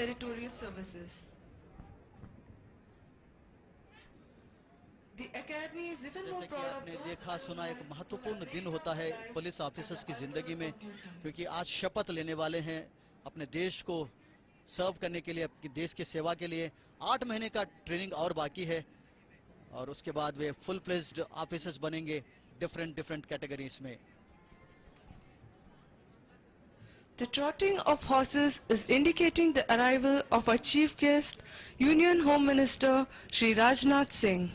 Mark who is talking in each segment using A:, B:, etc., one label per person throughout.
A: meritorious services. The Academy is even more
B: जैसे कि
A: proud of
B: आपने
A: those
B: देखा सुना, एक महत्वपूर्ण दिन होता है पुलिस ऑफिसर्स की जिंदगी में, क्योंकि आज शपथ लेने वाले हैं अपने देश को सर्व करने के लिए, अपनी देश की सेवा के लिए। 8 महीने का ट्रेनिंग और बाकी है और उसके बाद वे फुल फ्लेज्ड ऑफिसर्स बनेंगे डिफरेंट कैटेगरीज में।
A: The trotting of horses is indicating the arrival of our chief guest, Union Home Minister Shri Rajnath Singh.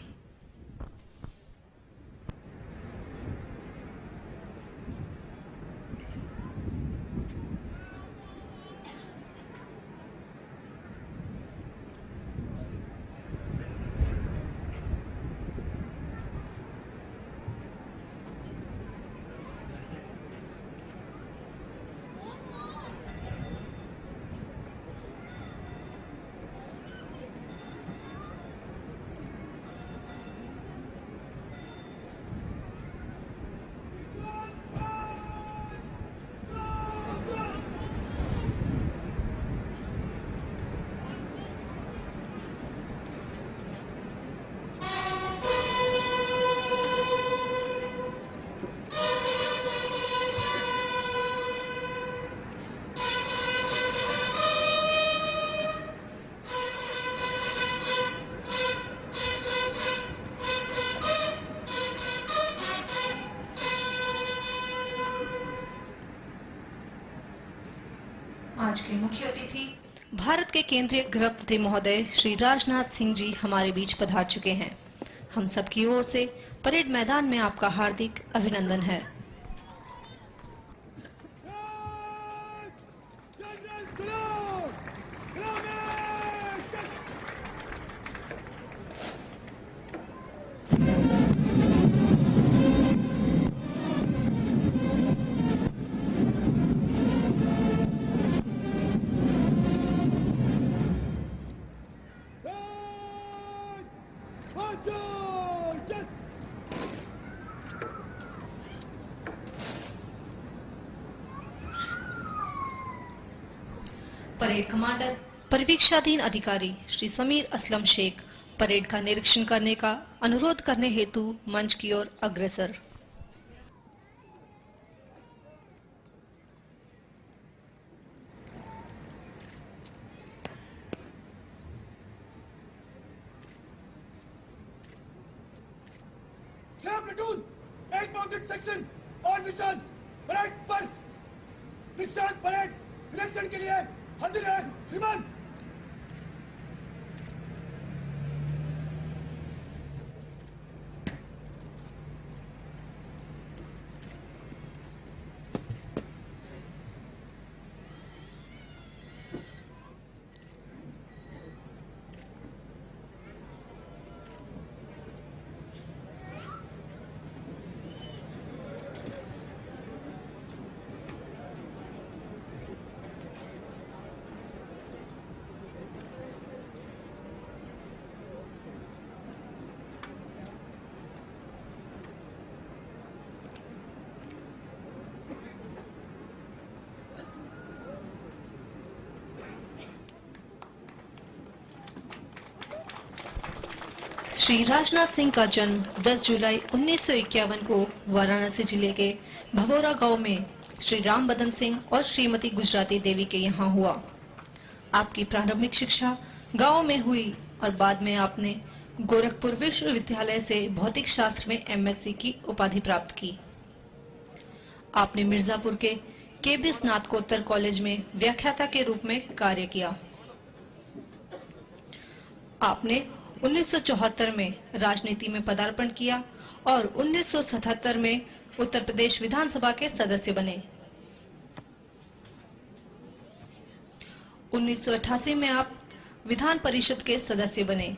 C: आज के मुख्य अतिथि भारत के केंद्रीय गृह मंत्री महोदय श्री राजनाथ सिंह जी हमारे बीच पधार चुके हैं। हम सबकी ओर से परेड मैदान में आपका हार्दिक अभिनंदन है। परेड कमांडर परिवीक्षाधीन अधिकारी श्री समीर असलम शेख परेड का निरीक्षण करने का अनुरोध करने हेतु मंच की ओर अग्रसर।
D: प्लेटून, एक माउंटेड सेक्शन और निशान परेड पर। निशान परेड निरीक्षण के लिए हाजिर है श्रीमान।
C: श्री राजनाथ सिंह का जन्म 10 जुलाई 1951 को वाराणसी जिले के भवोरा गांव में श्री राम बदन सिंह और श्रीमती गुजराती देवी के यहाँ हुआ। आपकी प्रारंभिक शिक्षा गांव में हुई और बाद में आपने गोरखपुर विश्वविद्यालय से भौतिक शास्त्र में एमएससी की उपाधि प्राप्त की। आपने मिर्जापुर के केबी स्नातकोत्तर कॉलेज में व्याख्याता के रूप में कार्य किया। आपने 1974 में राजनीति में पदार्पण किया और 1977 में उत्तर प्रदेश विधानसभा के सदस्य बने। 1988 में आप विधान परिषद के सदस्य बने।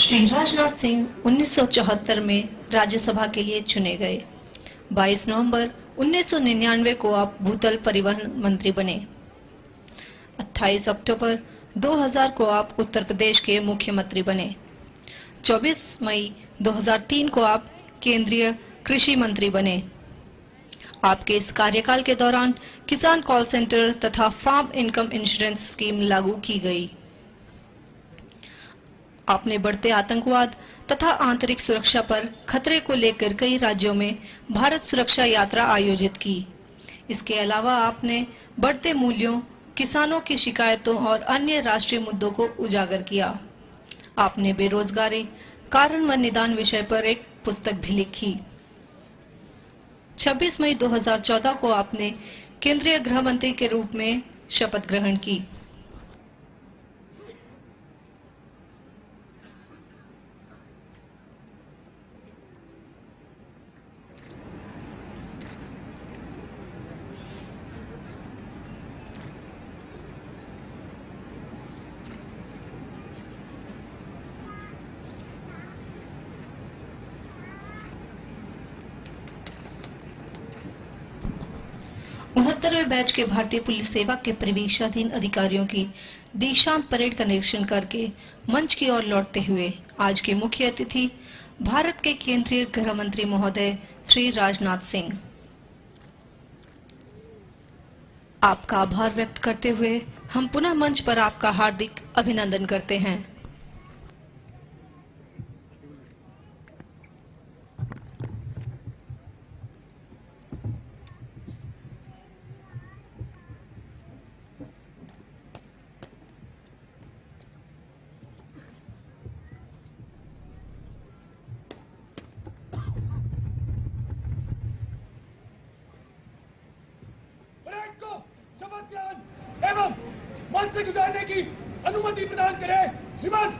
C: श्री राजनाथ सिंह 1974 में राज्यसभा के लिए चुने गए। 22 नवंबर 1999 को आप भूतल परिवहन मंत्री बने। 28 अक्टूबर 2000 को आप उत्तर प्रदेश के मुख्यमंत्री बने। 24 मई 2003 को आप केंद्रीय कृषि मंत्री बने। आपके इस कार्यकाल के दौरान किसान कॉल सेंटर तथा फार्म इनकम इंश्योरेंस स्कीम लागू की गई। आपने बढ़ते आतंकवाद तथा आंतरिक सुरक्षा पर खतरे को लेकर कई राज्यों में भारत सुरक्षा यात्रा आयोजित की। इसके अलावा आपने बढ़ते मूल्यों, किसानों की शिकायतों और अन्य राष्ट्रीय मुद्दों को उजागर किया। आपने बेरोजगारी, कारण व निदान विषय पर एक पुस्तक भी लिखी। 26 मई 2014 को आपने केंद्रीय गृह मंत्री के रूप में शपथ ग्रहण की। उनहत्तरवें बैच के भारतीय पुलिस सेवा के प्रवेशाधीन अधिकारियों की दीक्षांत परेड का निरीक्षण करके मंच की ओर लौटते हुए आज के मुख्य अतिथि भारत के केंद्रीय गृह मंत्री महोदय श्री राजनाथ सिंह। आपका आभार व्यक्त करते हुए हम पुनः मंच पर आपका हार्दिक अभिनंदन करते हैं।
D: परेड को शपथ ग्रहण एवं मंच से गुजारने की अनुमति प्रदान करें श्रीमान।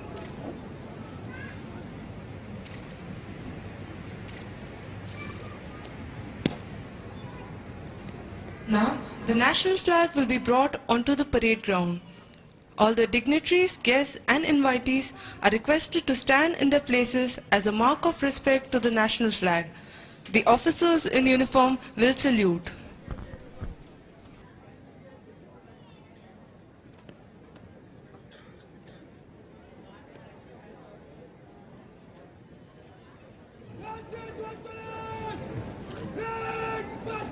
A: Now, the national flag will be brought onto the parade ground. All the dignitaries, guests and invitees are requested to stand in their places as a mark of respect to the national flag. The officers in uniform will salute.
D: राष्ट्रीय ध्वज चलान! Flag पर!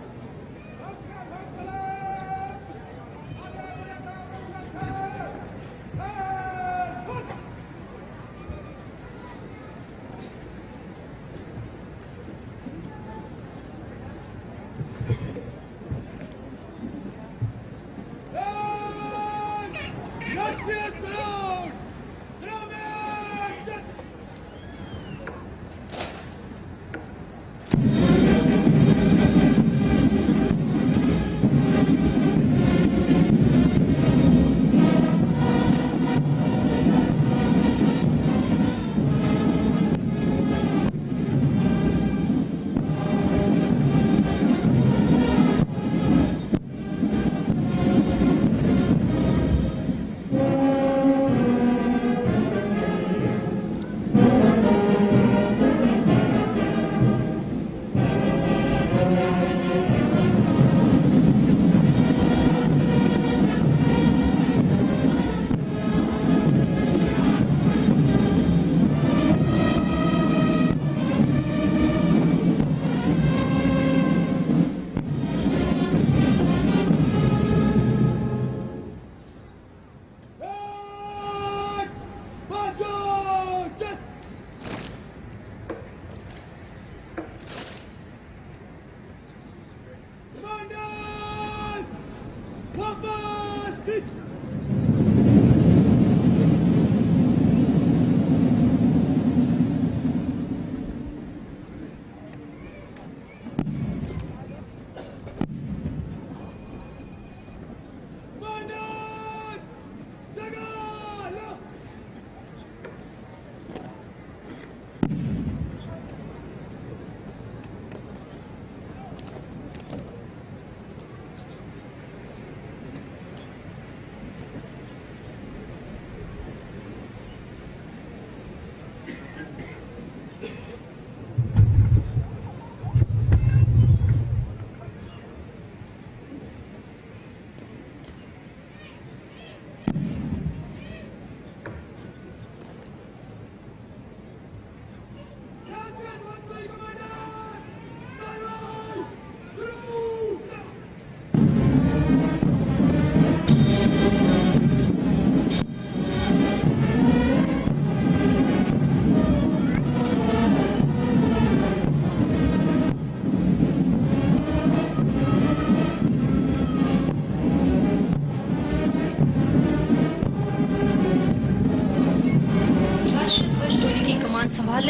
D: राष्ट्रीय सलाम! सलाम!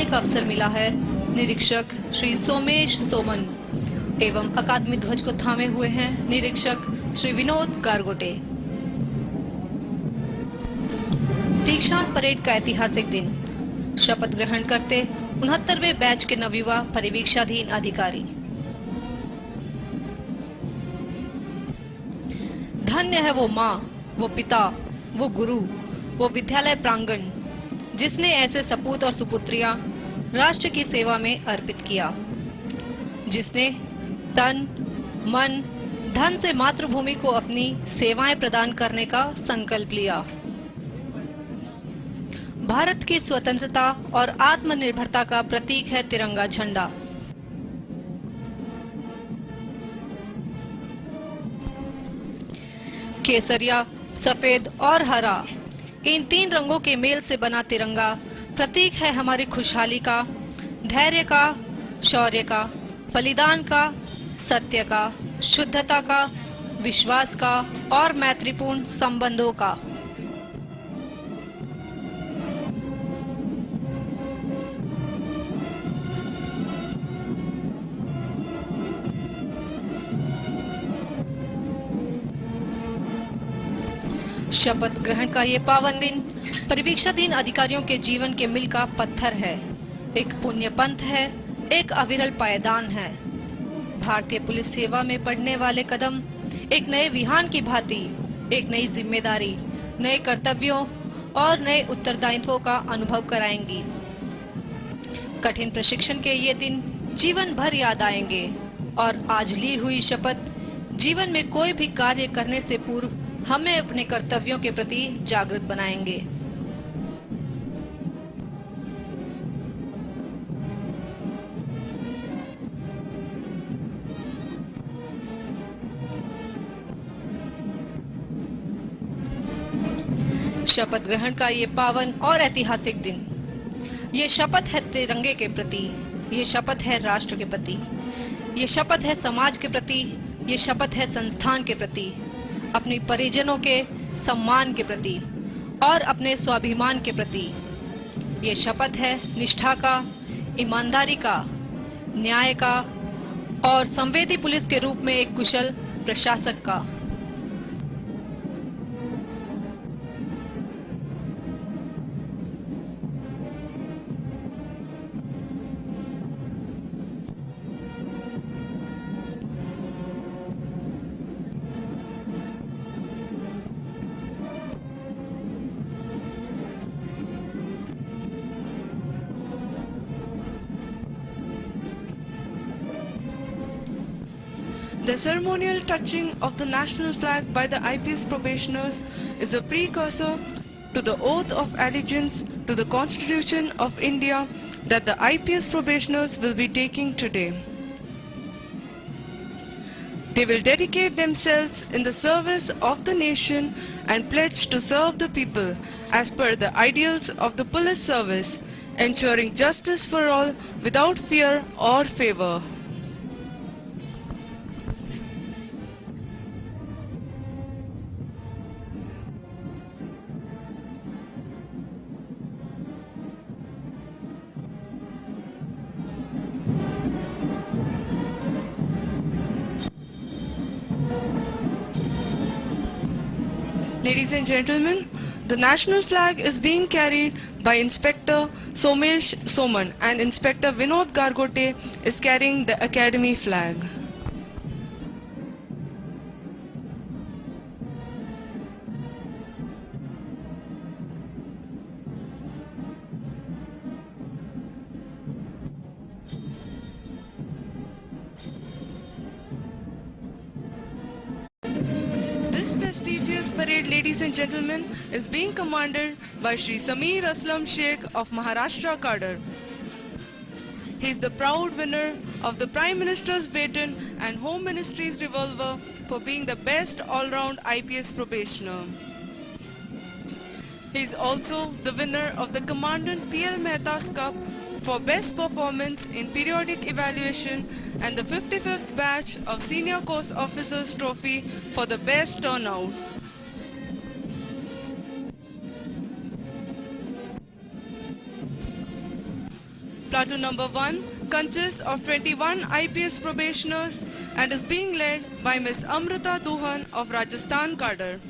C: औपचारिक अवसर मिला है निरीक्षक श्री सोमेश सोमन एवं अकादमी ध्वज को थामे हुए हैं निरीक्षक श्री विनोद गारगोटे। दीक्षांत परेड का ऐतिहासिक दिन, शपथ ग्रहण करते 69वें बैच के नवयुवा परिवीक्षाधीन अधिकारी। धन्य है वो माँ, वो पिता, वो गुरु, वो विद्यालय प्रांगण जिसने ऐसे सपूत और सुपुत्रियां राष्ट्र की सेवा में अर्पित किया, जिसने तन, मन, धन से मातृभूमि को अपनी सेवाएं प्रदान करने का संकल्प लिया। भारत की स्वतंत्रता और आत्मनिर्भरता का प्रतीक है तिरंगा झंडा। केसरिया, सफेद और हरा, इन 3 रंगों के मेल से बना तिरंगा प्रतीक है हमारी खुशहाली का, धैर्य का, शौर्य का, बलिदान का, सत्य का, शुद्धता का, विश्वास का और मैत्रीपूर्ण संबंधों का। शपथ ग्रहण का ये पावन दिन परिवीक्षाधीन अधिकारियों के जीवन के मील का पत्थर है, एक पुण्य पंथ है, एक अविरल पायदान है। भारतीय पुलिस सेवा में पड़ने वाले कदम एक नए विहान की भांति एक नई जिम्मेदारी, नए कर्तव्यों और नए उत्तरदायित्वों का अनुभव कराएंगी। कठिन प्रशिक्षण के ये दिन जीवन भर याद आएंगे और आज ली हुई शपथ जीवन में कोई भी कार्य करने से पूर्व हमें अपने कर्तव्यों के प्रति जागृत बनाएंगे। शपथ ग्रहण का ये पावन और ऐतिहासिक दिन, ये शपथ है तिरंगे के प्रति, ये शपथ है राष्ट्र के प्रति, ये शपथ है समाज के प्रति, ये शपथ है संस्थान के प्रति, अपने परिजनों के सम्मान के प्रति और अपने स्वाभिमान के प्रति। ये शपथ है निष्ठा का, ईमानदारी का, न्याय का और संवेदी पुलिस के रूप में एक कुशल प्रशासक का।
A: The ceremonial touching of the national flag by the IPS probationers is a precursor to the oath of allegiance to the Constitution of India that the IPS probationers will be taking today. They will dedicate themselves in the service of the nation and pledge to serve the people as per the ideals of the police service, ensuring justice for all without fear or favor. Ladies and gentlemen, the national flag is being carried by Inspector Somesh Soman and Inspector Vinod Gargote is carrying the Academy flag. This prestigious parade, ladies and gentlemen, is being commanded by Shri Sameer Aslam Sheikh of Maharashtra cadre. He is the proud winner of the Prime Minister's Baton and Home Ministry's Revolver for being the best all-round IPS probationer. He is also the winner of the Commandant PL Mehta's Cup for best performance in periodic evaluation and the 55th batch of Senior Course Officers Trophy for the best turnout. Platoon number 1 consists of 21 IPS probationers and is being led by Ms. Amrita Duhan of Rajasthan cadre.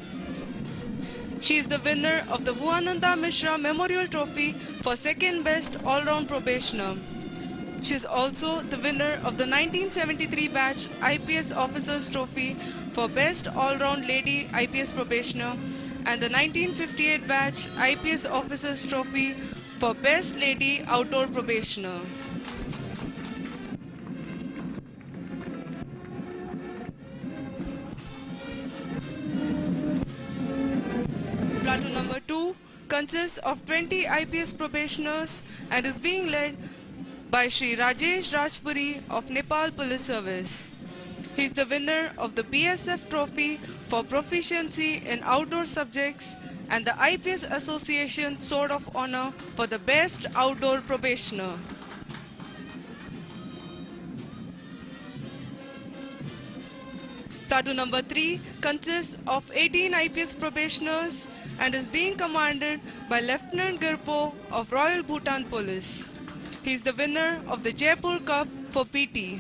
A: She is the winner of the Bhuvananda Mishra Memorial Trophy for second best all-round probationer. She is also the winner of the 1973 batch IPS Officers Trophy for best all-round lady IPS probationer and the 1958 batch IPS Officers Trophy for best lady outdoor probationer. Platoon number 2 consists of 20 IPS probationers and is being led by Shri Rajesh Rajpuri of Nepal Police Service. He is the winner of the BSF Trophy for proficiency in outdoor subjects and the IPS Association Sword of Honor for the best outdoor probationer. Platoon number 3 consists of 18 IPS probationers and is being commanded by Lieutenant Girpo of Royal Bhutan Police. He is the winner of the Jaipur Cup for PT.